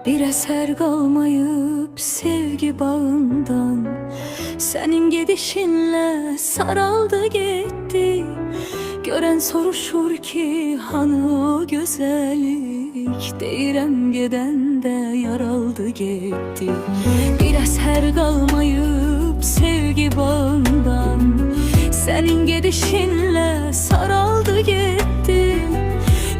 Bir eser kalmayıp sevgi bağından, senin gidişinle saraldı gitti. Gören soruşur ki hanı o güzellik, deyirəm geden de yaraldı gitti. Bir eser kalmayıp sevgi bağından, senin gidişinle saraldı gitti.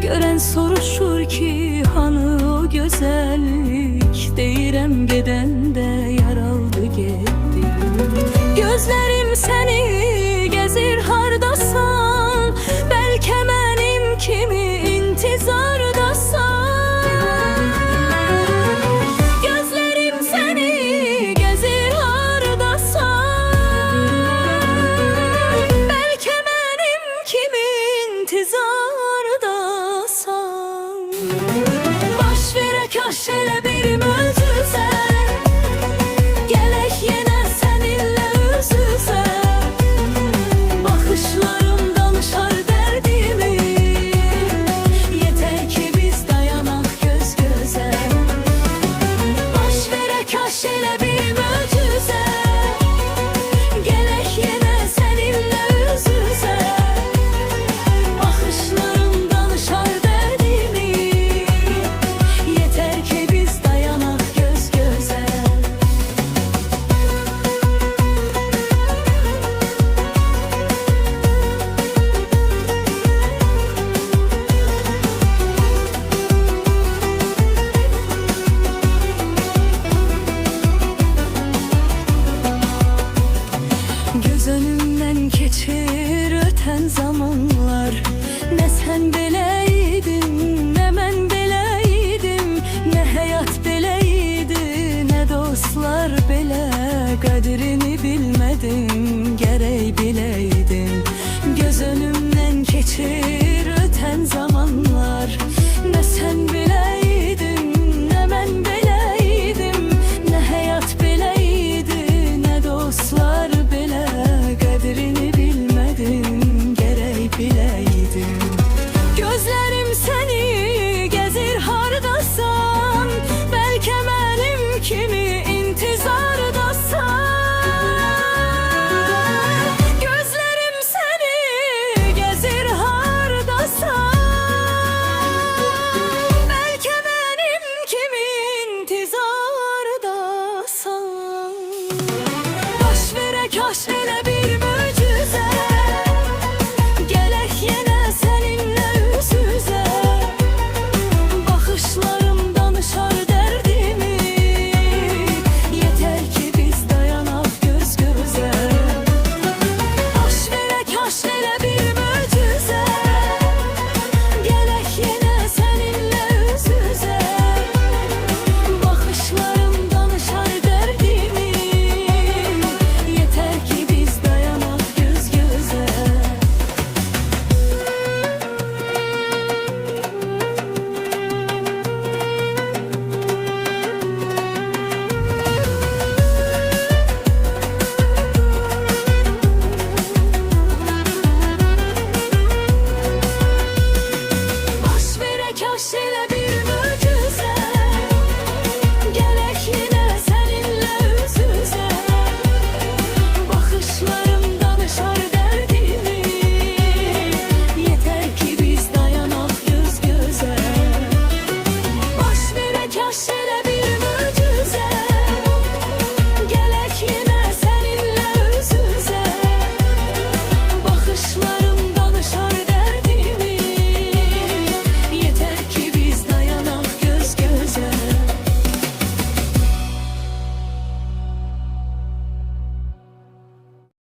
Gören soruşur ki hanı o güzellik, deyirəm geden de yaraldı gitti. Gözlerim seni gezir hardasan, belki benim kimi intizardasan. Gözlerim seni gezir hardasan, belki benim kimi intizardasan. Baş verə kaş elə bir